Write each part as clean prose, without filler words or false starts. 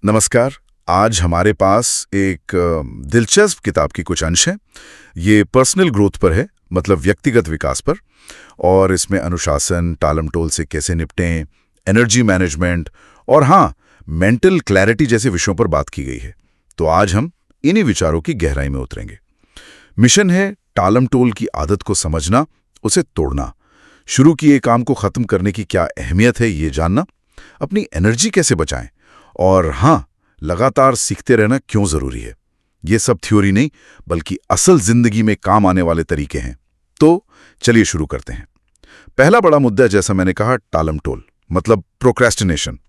नमस्कार। आज हमारे पास एक दिलचस्प किताब की कुछ अंश हैं। ये पर्सनल ग्रोथ पर है, मतलब व्यक्तिगत विकास पर, और इसमें अनुशासन, टालमटोल से कैसे निपटें, एनर्जी मैनेजमेंट और हाँ, मेंटल क्लैरिटी जैसे विषयों पर बात की गई है। तो आज हम इन्हीं विचारों की गहराई में उतरेंगे। मिशन है टालमटोल की आदत को समझना, उसे तोड़ना, शुरू किए काम को खत्म करने की क्या अहमियत है ये जानना, अपनी एनर्जी कैसे बचाएं और हाँ, लगातार सीखते रहना क्यों जरूरी है। ये सब थ्योरी नहीं, बल्कि असल जिंदगी में काम आने वाले तरीके हैं। तो चलिए शुरू करते हैं। पहला बड़ा मुद्दा, जैसा मैंने कहा, टालमटोल मतलब प्रोक्रेस्टिनेशन।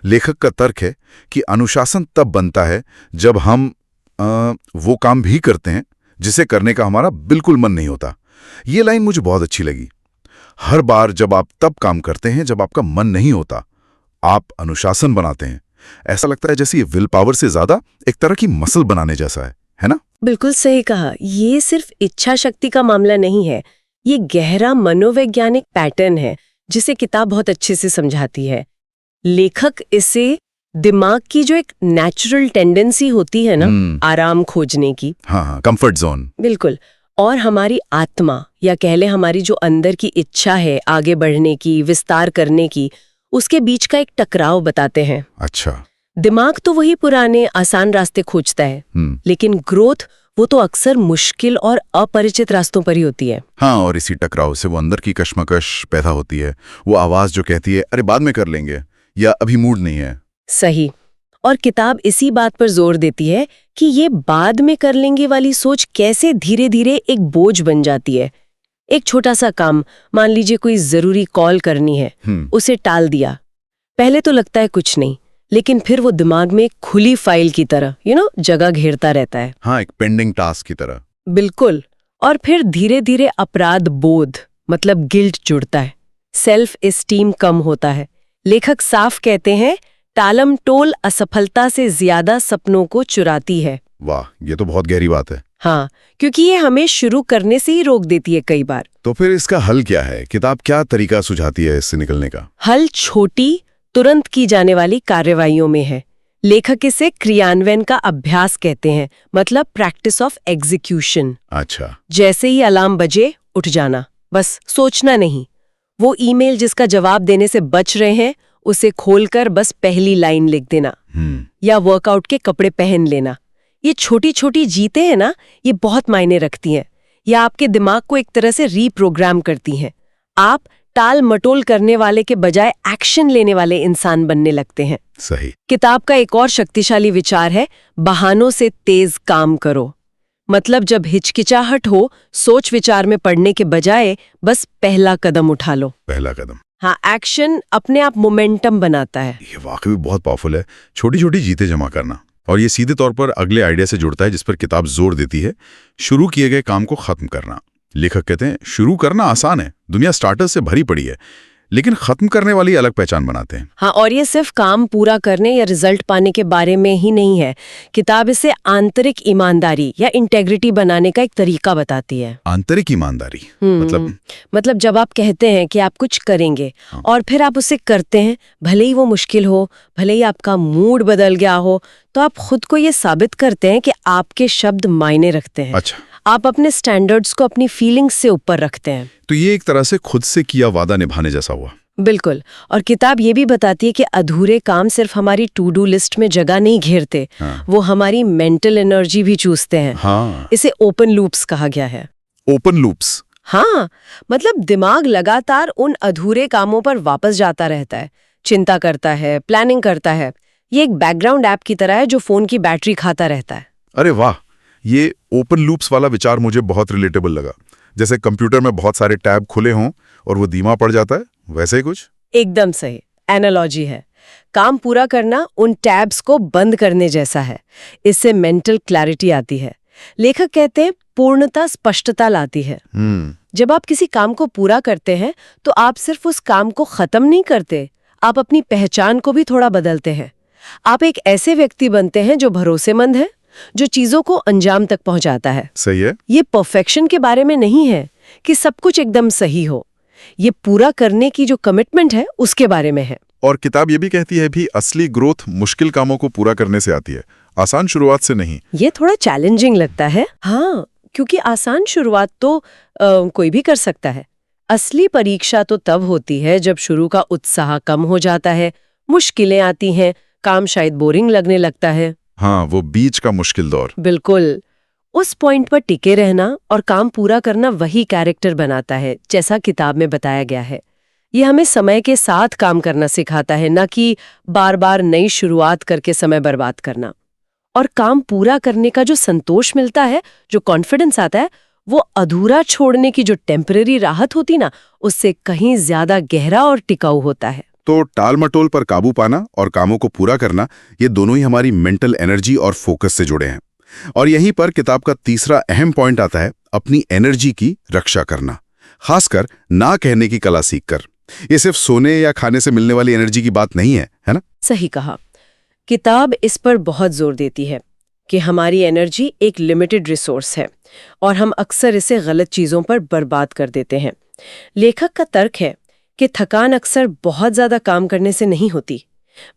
लेखक का तर्क है कि अनुशासन तब बनता है जब हम वो काम भी करते हैं जिसे करने का हमारा बिल्कुल मन नहीं होता। ये लाइन मुझे बहुत अच्छी लगी। हर बार जब आप तब काम करते हैं जब आपका मन नहीं होता, आप अनुशासन बनाते हैं। ऐसा लगता है जैसे ये विल पावर से ज्यादा एक तरह की मसल बनाने जैसा है ना? बिल्कुल सही कहा। ये सिर्फ इच्छा शक्ति का मामला नहीं है, ये गहरा मनोवैज्ञानिक पैटर्न है जिसे किताब बहुत अच्छे से समझाती है। लेखक इसे दिमाग की जो एक नेचुरल टेंडेंसी होती है ना, आराम खोजने की, हाँ, कंफर्ट जोन, बिल्कुल, और हमारी आत्मा या कह ले हमारी जो अंदर की इच्छा है आगे बढ़ने की, विस्तार करने की, उसके बीच का एक टकराव बताते हैं। अच्छा। दिमाग तो वही पुराने आसान रास्ते खोजता है, लेकिन ग्रोथ वो तो अक्सर मुश्किल और अपरिचित रास्तों पर ही होती है। हाँ, और इसी टकराव से वो अंदर की कश्मकश पैदा होती है। वो आवाज जो कहती है अरे बाद में कर लेंगे या अभी मूड नहीं है। सही। और किताब इसी बात पर जोर देती है कि ये बाद में कर लेंगे वाली सोच कैसे धीरे धीरे एक बोझ बन जाती है। एक छोटा सा काम, मान लीजिए कोई जरूरी कॉल करनी है, उसे टाल दिया। पहले तो लगता है कुछ नहीं, लेकिन फिर वो दिमाग में एक खुली फाइल की तरह जगह घेरता रहता है। हाँ, एक पेंडिंग टास्क की तरह। बिल्कुल। और फिर धीरे धीरे अपराध बोध मतलब गिल्ट जुड़ता है, सेल्फ एस्टीम कम होता है। लेखक साफ कहते हैं, टालमटोल असफलता से ज्यादा सपनों को चुराती है। वाह, ये तो बहुत गहरी बात है। हाँ, क्योंकि ये हमें शुरू करने से ही रोक देती है कई बार। तो फिर इसका हल क्या है? किताब क्या तरीका सुझाती है इससे निकलने का? हल छोटी, तुरंत की जाने वाली कार्यवाहियों में है। लेखक इसे क्रियान्वयन का अभ्यास कहते हैं, मतलब प्रैक्टिस ऑफ एग्जीक्यूशन। अच्छा। जैसे ही अलार्म बजे, उठ जाना, बस सोचना नहीं। वो ईमेल जिसका जवाब देने से बच रहे हैं, उसे खोलकर बस पहली लाइन लिख देना, या वर्कआउट के कपड़े पहन लेना। ये छोटी छोटी जीतें हैं ना, ये बहुत मायने रखती हैं। या आपके दिमाग को एक तरह से रीप्रोग्राम करती हैं। आप टाल मटोल करने वाले के बजाय एक्शन लेने वाले इंसान बनने लगते हैं। सही। किताब का एक और शक्तिशाली विचार है, बहानों से तेज काम करो। मतलब जब हिचकिचाहट हो, सोच विचार में पड़ने के बजाय बस पहला कदम उठा लो। पहला कदम। हाँ, एक्शन अपने आप मोमेंटम बनाता है। ये वाकई बहुत पावरफुल है, छोटी छोटी जीतें जमा करना। और ये सीधे तौर पर अगले आइडिया से जुड़ता है जिस पर किताब जोर देती है, शुरू किए गए काम को खत्म करना। लेखक कहते हैं शुरू करना आसान है, दुनिया स्टार्टर्स से भरी पड़ी है, लेकिन खत्म करने वाली अलग पहचान बनाते हैं। हाँ, और ये सिर्फ काम पूरा करने या रिजल्ट पाने के बारे में ही नहीं है। किताब इसे आंतरिक ईमानदारी या इंटेग्रिटी बनाने का एक तरीका बताती है। आंतरिक ईमानदारी मतलब जब आप कहते हैं कि आप कुछ करेंगे, और फिर आप उसे करते हैं, भले ही वो मुश्किल हो, भले ही आपका मूड बदल गया हो, तो आप खुद को ये साबित करते हैं कि आपके शब्द मायने रखते हैं। अच्छा। आप अपने स्टैंडर्ड्स को अपनी फीलिंग्स से ऊपर रखते हैं। तो ये एक तरह से खुद से किया वादा निभाने जैसा हुआ। बिल्कुल। और किताब ये भी बताती है कि अधूरे काम सिर्फ हमारी टू डू लिस्ट में जगह नहीं घेरते, वो हमारी मेंटल एनर्जी भी चूसते हैं। हाँ। इसे ओपन लूप्स कहा गया है। Open loops? हाँ, मतलब दिमाग लगातार उन अधूरे कामों पर वापस जाता रहता है, चिंता करता है, प्लानिंग करता है। ये एक बैकग्राउंड ऐप की तरह है जो फोन की बैटरी खाता रहता है। अरे वाह, ये ओपन लूप्स वाला विचार मुझे बहुत रिलेटेबल लगा। जैसे कंप्यूटर में बहुत सारे टैब खुले हों और वो धीमा पड़ जाता है, वैसे ही कुछ। एकदम सही एनालॉजी है। काम पूरा करना उन टैब्स को बंद करने जैसा है। इससे मेंटल क्लैरिटी आती है। लेखक कहते हैं पूर्णता स्पष्टता लाती है। जब आप किसी काम को पूरा करते हैं तो आप सिर्फ उस काम को खत्म नहीं करते, आप अपनी पहचान को भी थोड़ा बदलते हैं। आप एक ऐसे व्यक्ति बनते हैं जो भरोसेमंद है, जो चीजों को अंजाम तक पहुंचाता है। सही है। ये परफेक्शन के बारे में नहीं है कि सब कुछ एकदम सही हो। ये पूरा करने की जो कमिटमेंट है उसके बारे में है। और किताब ये भी कहती है भी असली ग्रोथ मुश्किल कामों को पूरा करने से आती है, आसान शुरुआत से नहीं। ये थोड़ा चैलेंजिंग लगता है। हाँ, क्योंकि आसान शुरुआत तो कोई भी कर सकता है। असली परीक्षा तो तब होती है जब शुरू का उत्साह कम हो जाता है, मुश्किलें आती हैं, काम शायद बोरिंग लगने लगता है। हाँ, वो बीच का मुश्किल दौर। बिल्कुल। उस पॉइंट पर टिके रहना और काम पूरा करना वही कैरेक्टर बनाता है, जैसा किताब में बताया गया है। ये हमें समय के साथ काम करना सिखाता है, न कि बार बार नई शुरुआत करके समय बर्बाद करना। और काम पूरा करने का जो संतोष मिलता है, जो कॉन्फिडेंस आता है, वो अधूरा छोड़ने की जो टेम्पररी राहत होती ना, उससे कहीं ज्यादा गहरा और टिकाऊ होता है। तो टाल-मटोल पर काबू पाना और कामों को पूरा करना, ये दोनों ही हमारी मेंटल एनर्जी और फोकस से जुड़े हैं। और यहीं पर किताब का तीसरा अहम पॉइंट आता है, अपनी एनर्जी की रक्षा करना, खासकर ना कहने की कला सीखकर। ये सिर्फ सोने या खाने से मिलने वाली एनर्जी की बात नहीं है, है ना? सही कहा। किताब इस पर बहुत जोर देती है कि हमारी एनर्जी एक लिमिटेड रिसोर्स है और हम अक्सर इसे गलत चीजों पर बर्बाद कर देते हैं। लेखक का तर्क है कि थकान अक्सर बहुत ज्यादा काम करने से नहीं होती,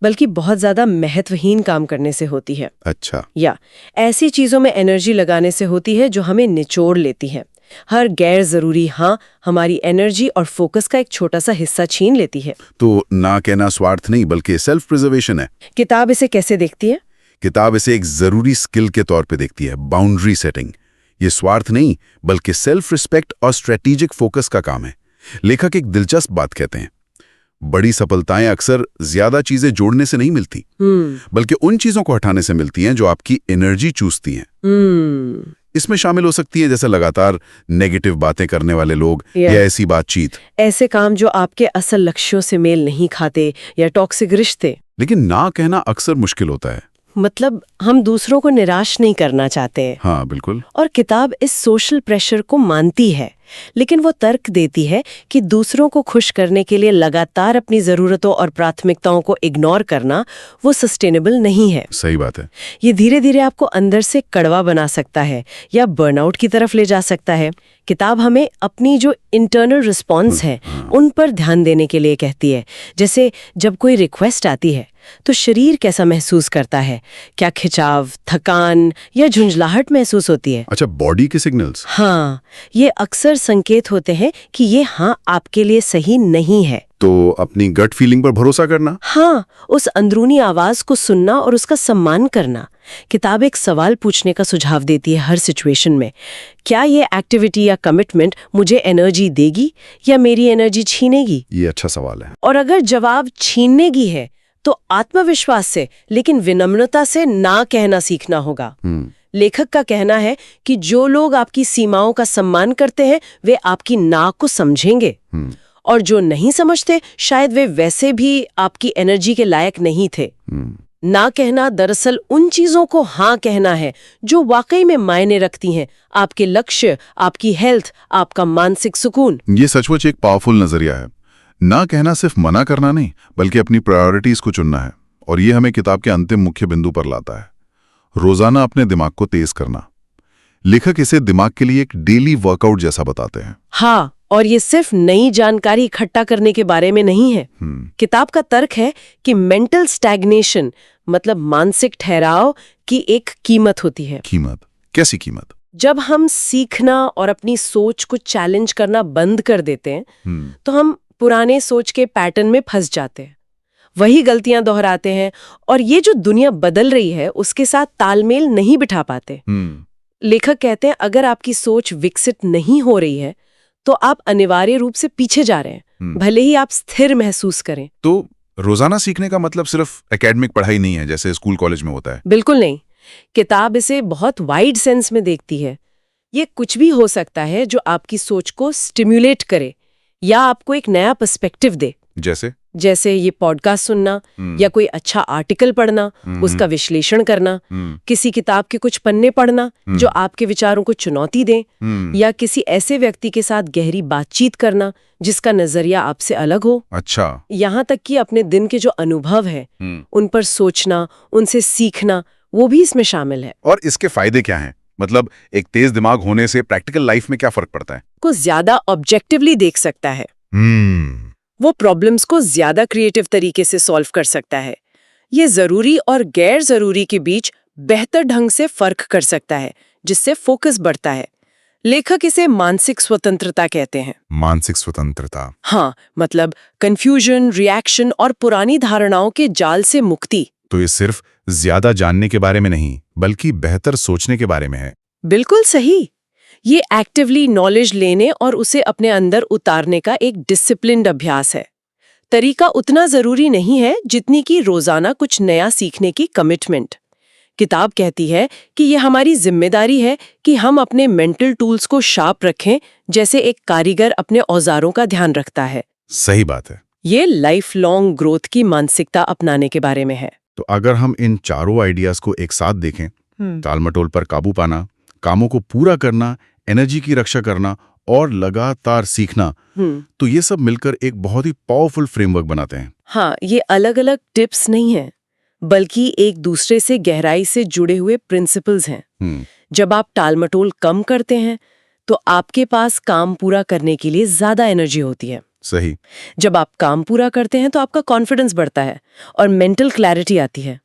बल्कि बहुत ज्यादा महत्वहीन काम करने से होती है। अच्छा। या ऐसी चीजों में एनर्जी लगाने से होती है जो हमें निचोड़ लेती है। हर गैर जरूरी हाँ हमारी एनर्जी और फोकस का एक छोटा सा हिस्सा छीन लेती है। तो ना कहना स्वार्थ नहीं बल्कि सेल्फ प्रिजर्वेशन है। किताब इसे कैसे देखती है? किताब इसे एक जरूरी स्किल के तौर पे देखती है, बाउंड्री सेटिंग। ये स्वार्थ नहीं बल्कि सेल्फ रिस्पेक्ट और स्ट्रेटेजिक फोकस का काम है। लेखक एक दिलचस्प बात कहते हैं, बड़ी सफलताएं अक्सर ज्यादा चीजें जोड़ने से नहीं मिलती, बल्कि उन चीजों को हटाने से मिलती हैं जो आपकी एनर्जी चूसती हैं। इसमें शामिल हो सकती है जैसे लगातार नेगेटिव बातें करने वाले लोग या ऐसी बातचीत, ऐसे काम जो आपके असल लक्ष्यों से मेल नहीं खाते, या टॉक्सिक रिश्ते। लेकिन ना कहना अक्सर मुश्किल होता है। मतलब हम दूसरों को निराश नहीं करना चाहते। हाँ बिल्कुल। और किताब इस सोशल प्रेशर को मानती है, लेकिन वो तर्क देती है कि दूसरों को खुश करने के लिए लगातार अपनी जरूरतों और प्राथमिकताओं को इग्नोर करना वो सस्टेनेबल नहीं है। सही बात है। ये धीरे धीरे आपको अंदर से कड़वा बना सकता है या बर्नआउट की तरफ ले जा सकता है। किताब हमें अपनी जो इंटरनल रिस्पॉन्स है उन पर ध्यान देने के लिए कहती है। जैसे जब कोई रिक्वेस्ट आती है तो शरीर कैसा महसूस करता है, क्या खिंचाव, थकान या झुंझलाहट महसूस होती है। अच्छा, बॉडी के सिग्नल्स। हाँ, ये अक्सर संकेत होते हैं कि ये हाँ आपके लिए सही नहीं है। तो अपनी गट फीलिंग पर भरोसा करना। हाँ, उस अंदरूनी आवाज को सुनना और उसका सम्मान करना। किताब एक सवाल पूछने का सुझाव देती है हर सिचुएशन में, क्या ये एक्टिविटी या कमिटमेंट मुझे एनर्जी देगी या मेरी एनर्जी छीनेगी? ये अच्छा सवाल है। और अगर जवाब छीनने की है तो आत्मविश्वास से लेकिन विनम्रता से ना कहना सीखना होगा। लेखक का कहना है कि जो लोग आपकी सीमाओं का सम्मान करते हैं वे आपकी ना को समझेंगे, और जो नहीं समझते शायद वे वैसे भी आपकी एनर्जी के लायक नहीं थे। ना कहना दरअसल उन चीजों को हाँ कहना है जो वाकई में मायने रखती हैं, आपके लक्ष्य, आपकी हेल्थ, आपका मानसिक सुकून। ये सचमुच एक पावरफुल नजरिया है। ना कहना सिर्फ मना करना नहीं बल्कि अपनी प्रायोरिटीज को चुनना है। और ये हमें किताब के अंतिम मुख्य बिंदु पर लाता है, रोजाना अपने दिमाग को तेज करना। लेखक इसे दिमाग के लिए एक डेली वर्कआउट जैसा बताते हैं। हाँ, और ये सिर्फ नई जानकारी इकट्ठा करने के बारे में नहीं है। किताब का तर्क है कि मेंटल स्टैग्नेशन मतलब मानसिक ठहराव की एक कीमत होती है। कीमत? कैसी कीमत? जब हम सीखना और अपनी सोच को चैलेंज करना बंद कर देते हैं तो हम पुराने सोच के पैटर्न में फंस जाते हैं, वही गलतियां दोहराते हैं और ये जो दुनिया बदल रही है उसके साथ तालमेल नहीं बिठा पाते। लेखक कहते हैं अगर आपकी सोच विकसित नहीं हो रही है तो आप अनिवार्य रूप से पीछे जा रहे हैं, भले ही आप स्थिर महसूस करें। तो रोजाना सीखने का मतलब सिर्फ एकेडमिक पढ़ाई नहीं है जैसे स्कूल कॉलेज में होता है। बिल्कुल नहीं। किताब इसे बहुत वाइड सेंस में देखती है। ये कुछ भी हो सकता है जो आपकी सोच को स्टिम्युलेट करे या आपको एक नया पर्सपेक्टिव दे। जैसे ये पॉडकास्ट सुनना या कोई अच्छा आर्टिकल पढ़ना, उसका विश्लेषण करना, किसी किताब के कुछ पन्ने पढ़ना जो आपके विचारों को चुनौती दें, या किसी ऐसे व्यक्ति के साथ गहरी बातचीत करना जिसका नजरिया आपसे अलग हो। अच्छा। यहाँ तक कि अपने दिन के जो अनुभव है उन पर सोचना, उनसे सीखना, वो भी इसमें शामिल है। और इसके फायदे क्या हैं? मतलब एक तेज दिमाग होने से प्रैक्टिकल लाइफ में क्या फर्क पड़ता है? को ज्यादा ऑब्जेक्टिवली देख सकता है। वो प्रॉब्लम्स को ज्यादा क्रिएटिव तरीके से सॉल्व कर सकता है। ये जरूरी और गैर जरूरी के बीच बेहतर ढंग से फर्क कर सकता है, जिससे फोकस बढ़ता है। लेखक इसे मानसिक स्वतंत्रता कहते हैं। मानसिक स्वतंत्रता। हाँ, मतलब कंफ्यूजन, रिएक्शन और पुरानी धारणाओं के जाल से मुक्ति। तो ये सिर्फ ज्यादा जानने के बारे में नहीं, बल्कि बेहतर सोचने के बारे में है। बिल्कुल सही। ये एक्टिवली नॉलेज लेने और उसे अपने अंदर उतारने का एक डिसिप्लिन्ड अभ्यास है। तरीका उतना जरूरी नहीं है जितनी कि रोजाना कुछ नया सीखने की कमिटमेंट। किताब कहती है कि ये हमारी जिम्मेदारी है कि हम अपने मेंटल टूल्स को शार्प रखें, जैसे एक कारीगर अपने औजारों का ध्यान रखता है। सही बात है। ये लाइफ लॉन्ग ग्रोथ की मानसिकता अपनाने के बारे में है। तो अगर हम इन चारों आइडियाज को एक साथ देखें, टालमटोल पर काबू पाना, कामों को पूरा करना, एनर्जी की रक्षा करना और लगातार सीखना, तो ये सब मिलकर एक बहुत ही पावरफुल फ्रेमवर्क बनाते हैं। हाँ, ये अलग अलग टिप्स नहीं हैं, बल्कि एक दूसरे से गहराई से जुड़े हुए प्रिंसिपल्स हैं। जब आप टालमटोल कम करते हैं तो आपके पास काम पूरा करने के लिए ज्यादा एनर्जी होती है। सही। जब आप काम पूरा करते हैं तो आपका कॉन्फिडेंस बढ़ता है और मेंटल क्लैरिटी आती है।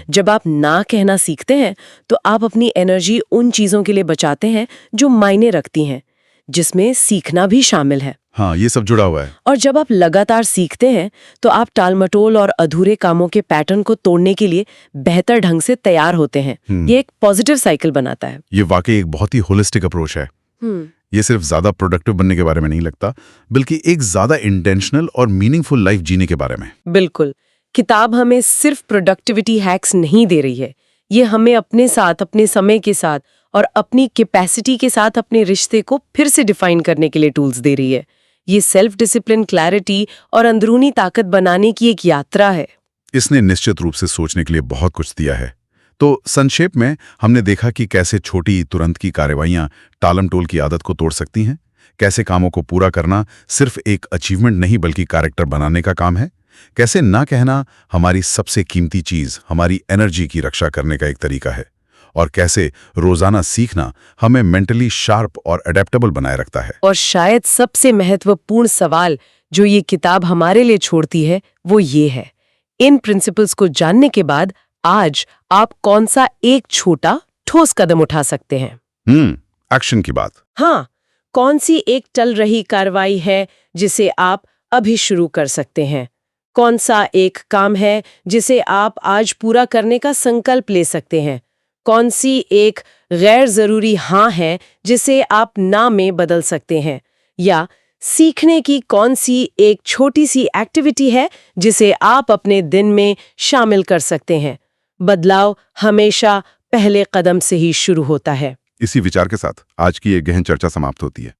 जब आप ना कहना सीखते हैं तो आप अपनी एनर्जी उन चीजों के लिए बचाते हैं जो मायने रखती हैं, जिसमें सीखना भी शामिल है। हाँ, ये सब जुड़ा हुआ है। और जब आप लगातार सीखते हैं तो आप टालमटोल और अधूरे कामों के पैटर्न को तोड़ने के लिए बेहतर ढंग से तैयार होते हैं। ये एक पॉजिटिव साइकिल बनाता है। ये वाकई एक बहुत ही होलिस्टिक अप्रोच है। ये सिर्फ ज्यादा प्रोडक्टिव बनने के बारे में नहीं लगता, बल्कि एक ज्यादा इंटेंशनल और मीनिंगफुल लाइफ जीने के बारे में। बिल्कुल। किताब हमें सिर्फ प्रोडक्टिविटी हैक्स नहीं दे रही है, ये हमें अपने साथ, अपने समय के साथ और अपनी कैपेसिटी के साथ अपने रिश्ते को फिर से डिफाइन करने के लिए टूल्स दे रही है। ये सेल्फ डिसिप्लिन, क्लैरिटी और अंदरूनी ताकत बनाने की एक यात्रा है। इसने निश्चित रूप से सोचने के लिए बहुत कुछ दिया है। तो संक्षेप में हमने देखा कि कैसे छोटी तुरंत की कार्रवाइयां टालमटोल की आदत को तोड़ सकती हैं, कैसे कामों को पूरा करना सिर्फ एक अचीवमेंट नहीं बल्कि कैरेक्टर बनाने का काम है, कैसे ना कहना हमारी सबसे कीमती चीज, हमारी एनर्जी की रक्षा करने का एक तरीका है, और कैसे रोजाना सीखना हमें मेंटली शार्प और अडेप्टेबल बनाए रखता है। और शायद सबसे महत्वपूर्ण सवाल जो ये किताब हमारे लिए छोड़ती है वो ये है, इन प्रिंसिपल्स को जानने के बाद आज आप कौन सा एक छोटा ठोस कदम उठा सकते हैं? एक्शन की बात। हाँ, कौन सी एक चल रही कार्रवाई है जिसे आप अभी शुरू कर सकते हैं? कौन सा एक काम है जिसे आप आज पूरा करने का संकल्प ले सकते हैं? कौन सी एक गैर जरूरी हाँ है जिसे आप ना में बदल सकते हैं? या सीखने की कौन सी एक छोटी सी एक्टिविटी है जिसे आप अपने दिन में शामिल कर सकते हैं? बदलाव हमेशा पहले कदम से ही शुरू होता है। इसी विचार के साथ आज की ये गहन चर्चा समाप्त होती है।